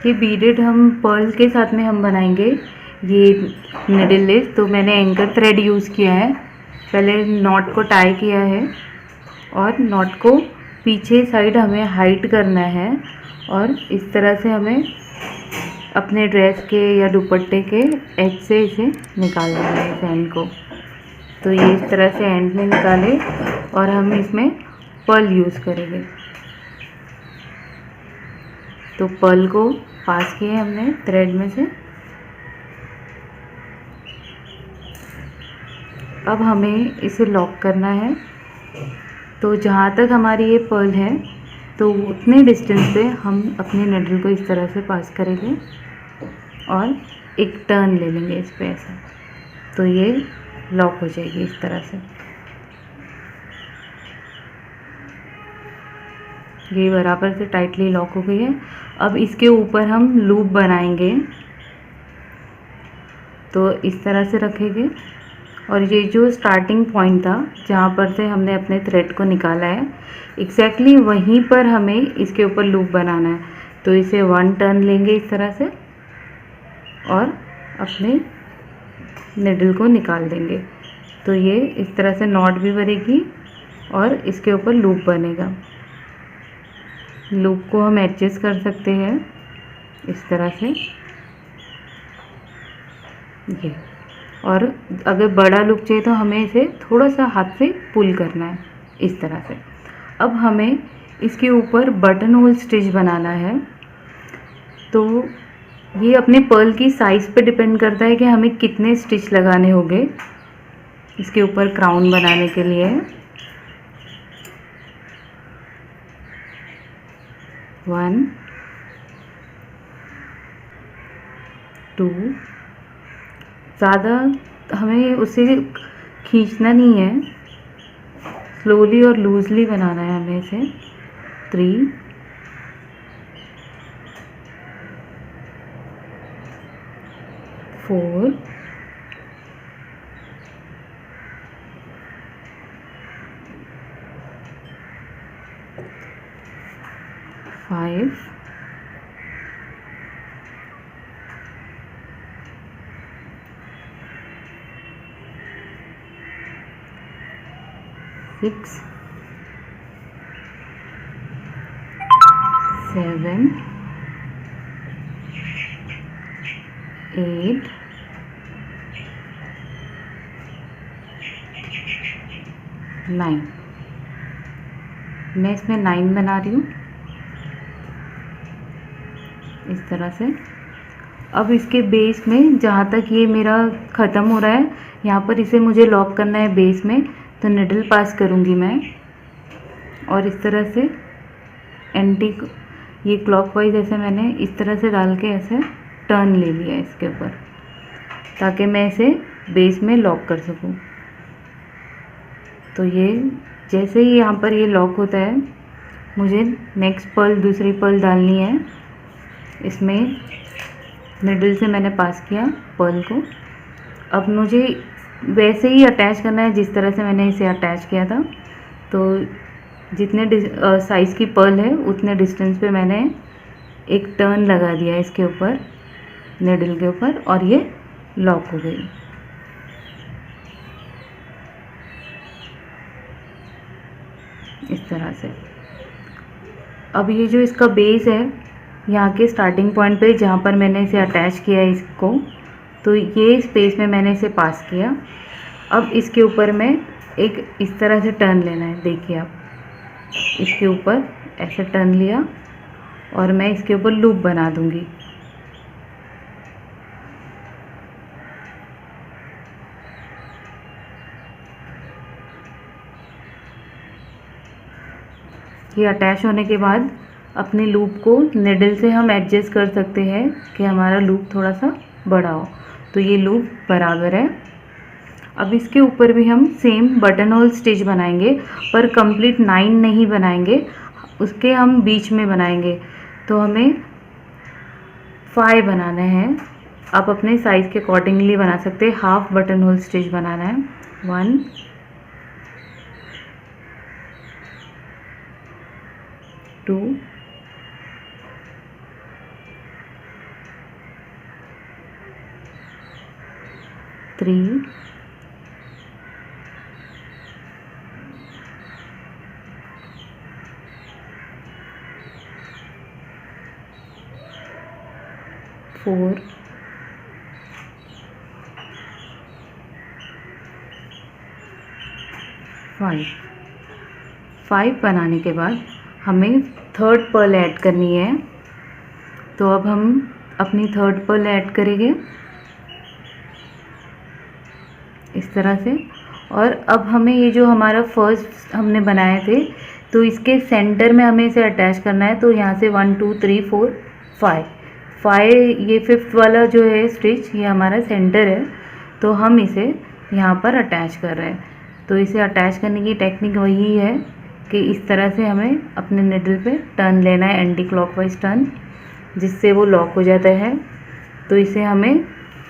ये बीडेड हम पर्ल के साथ में हम बनाएंगे ये निडल लेस। तो मैंने एंकर थ्रेड यूज़ किया है, पहले नॉट को टाई किया है और नॉट को पीछे साइड हमें हाइट करना है और इस तरह से हमें अपने ड्रेस के या दुपट्टे के एज से इसे निकालना है इस एंड को। तो ये इस तरह से एंड में निकाले और हम इसमें पर्ल यूज़ करेंगे। तो पर्ल को पास किए हमने थ्रेड में से। अब हमें इसे लॉक करना है। तो जहाँ तक हमारी ये पर्ल है तो उतने डिस्टेंस पे हम अपने निडल को इस तरह से पास करेंगे और एक टर्न ले लेंगे इस पे ऐसा। तो ये लॉक हो जाएगी इस तरह से। ये बराबर से टाइटली लॉक हो गई है। अब इसके ऊपर हम लूप बनाएंगे, तो इस तरह से रखेंगे और ये जो स्टार्टिंग पॉइंट था जहाँ पर से हमने अपने थ्रेड को निकाला है एग्जैक्टली वहीं पर हमें इसके ऊपर लूप बनाना है। तो इसे 1 टर्न लेंगे इस तरह से और अपने निडल को निकाल देंगे। तो ये इस तरह से नॉट भी बनेगी और इसके ऊपर लूप बनेगा। लूप को हम एडजस्ट कर सकते हैं इस तरह से ये। और अगर बड़ा लूप चाहिए तो हमें इसे थोड़ा सा हाथ से पुल करना है इस तरह से। अब हमें इसके ऊपर बटन होल स्टिच बनाना है। तो ये अपने पर्ल की साइज़ पे डिपेंड करता है कि हमें कितने स्टिच लगाने होंगे इसके ऊपर क्राउन बनाने के लिए। 1 2, ज़्यादा हमें उसे खींचना नहीं है, स्लोली और लूजली बनाना है हमें इसे। 3 4 5 6 7 8 9। मैं इसमें 9 बना रही हूँ इस तरह से। अब इसके बेस में जहाँ तक ये मेरा ख़त्म हो रहा है यहाँ पर इसे मुझे लॉक करना है बेस में। तो निडल पास करूँगी मैं और इस तरह से एंटी ये क्लॉकवाइज ऐसे मैंने इस तरह से डाल के ऐसे टर्न ले लिया इसके ऊपर ताकि मैं इसे बेस में लॉक कर सकूँ। तो ये जैसे ही यहाँ पर ये लॉक होता है मुझे नेक्स्ट पर्ल दूसरी पर्ल डालनी है। इसमें निडल से मैंने पास किया पर्ल को। अब मुझे वैसे ही अटैच करना है जिस तरह से मैंने इसे अटैच किया था। तो जितने साइज़ की पर्ल है उतने डिस्टेंस पे मैंने एक टर्न लगा दिया इसके ऊपर निडल के ऊपर और ये लॉक हो गई। इस तरह से। अब ये जो इसका बेस है यहाँ के स्टार्टिंग पॉइंट पे जहाँ पर मैंने इसे अटैच किया है इसको, तो ये स्पेस में मैंने इसे पास किया। अब इसके ऊपर मैं एक इस तरह से टर्न लेना है। देखिए आप इसके ऊपर ऐसे टर्न लिया और मैं इसके ऊपर लूप बना दूंगी। ये अटैच होने के बाद अपने लूप को निडल से हम एडजस्ट कर सकते हैं कि हमारा लूप थोड़ा सा बड़ा हो। तो ये लूप बराबर है। अब इसके ऊपर भी हम सेम बटन होल स्टिच बनाएंगे पर कंप्लीट 9 नहीं बनाएंगे, उसके हम बीच में बनाएंगे। तो हमें 5 बनाना है। आप अपने साइज़ के अकॉर्डिंगली बना सकते हैं। हाफ बटन होल स्टिच बनाना है। 1 2 3 4 5 बनाने के बाद हमें थर्ड पर्ल ऐड करनी है। तो अब हम अपनी थर्ड पर्ल ऐड करेंगे इस तरह से। और अब हमें ये जो हमारा फर्स्ट हमने बनाए थे, तो इसके सेंटर में हमें इसे अटैच करना है। तो यहाँ से 1 2 3 4 5 ये फिफ्थ वाला जो है स्टिच, ये हमारा सेंटर है। तो हम इसे यहाँ पर अटैच कर रहे हैं। तो इसे अटैच करने की टेक्निक वही है कि इस तरह से हमें अपने निडल पे टर्न लेना है, एंटी क्लॉकवाइज टर्न, जिससे वो लॉक हो जाता है। तो इसे हमें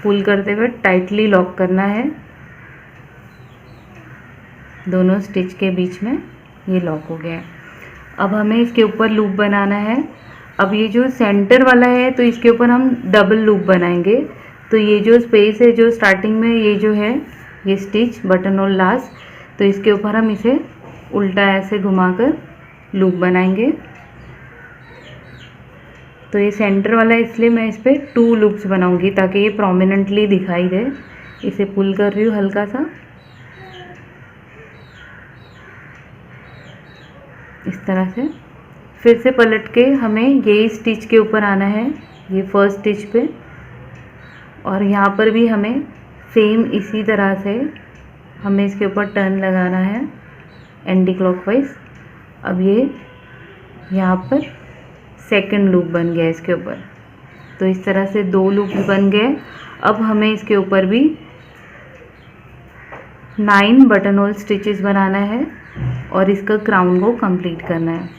पुल करते हुए टाइटली लॉक करना है, दोनों स्टिच के बीच में ये लॉक हो गया है। अब हमें इसके ऊपर लूप बनाना है। अब ये जो सेंटर वाला है, तो इसके ऊपर हम डबल लूप बनाएंगे। तो ये जो स्पेस है, जो स्टार्टिंग में ये जो है ये स्टिच बटन और लास्ट, तो इसके ऊपर हम इसे उल्टा ऐसे घुमाकर लूप बनाएंगे। तो ये सेंटर वाला है, इसलिए मैं इस पर 2 लूप्स बनाऊंगी ताकि ये प्रोमिनेंटली दिखाई दे। इसे पुल कर रही हूँ हल्का सा इस तरह से। फिर से पलट के हमें यही स्टिच के ऊपर आना है, ये फर्स्ट स्टिच पे, और यहाँ पर भी हमें सेम इसी तरह से हमें इसके ऊपर टर्न लगाना है एंटी क्लॉकवाइज। अब ये यहाँ पर सेकंड लूप बन गया इसके ऊपर। तो इस तरह से 2 लूप बन गए। अब हमें इसके ऊपर भी 9 बटन होल स्टिचेस बनाना है और इसका क्राउन को कंप्लीट करना है।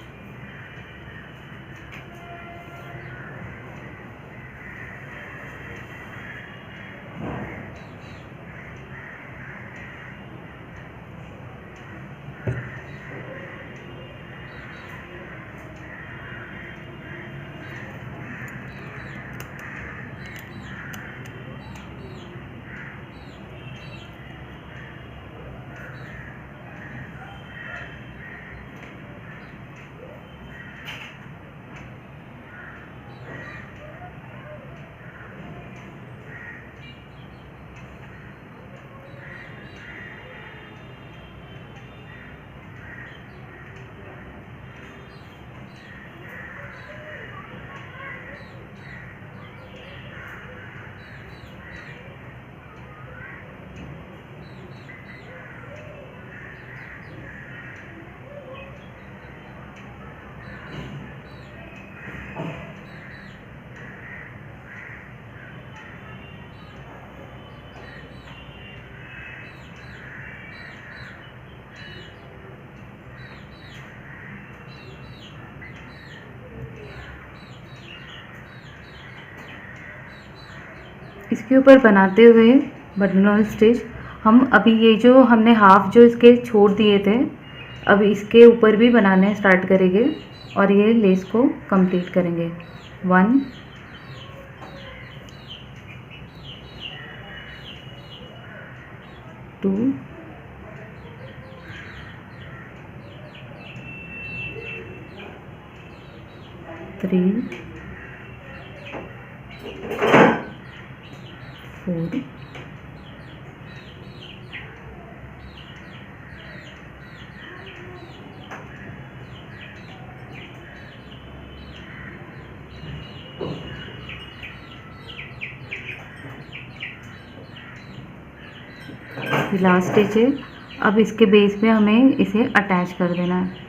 इसके ऊपर बनाते हुए बटन होल स्टिच हम अभी ये जो हमने हाफ जो इसके छोड़ दिए थे, अब इसके ऊपर भी बनाने स्टार्ट करेंगे और ये लेस को कंप्लीट करेंगे। 1 2 3 4 लास्ट स्टिच है। अब इसके बेस पे हमें इसे अटैच कर देना है।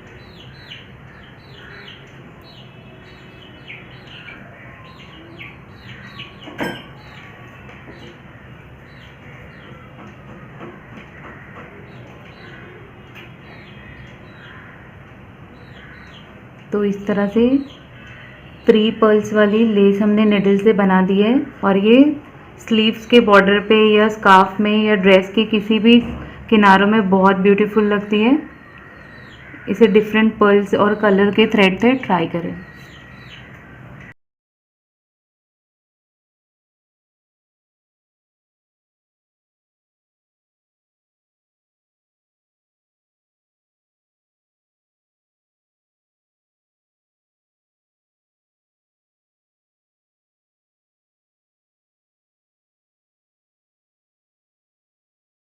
तो इस तरह से 3 पर्ल्स वाली लेस हमने निडल से बना दी है और ये स्लीव्स के बॉर्डर पे या स्कार्फ में या ड्रेस के किसी भी किनारों में बहुत ब्यूटीफुल लगती है। इसे डिफरेंट पर्ल्स और कलर के थ्रेड से ट्राई करें।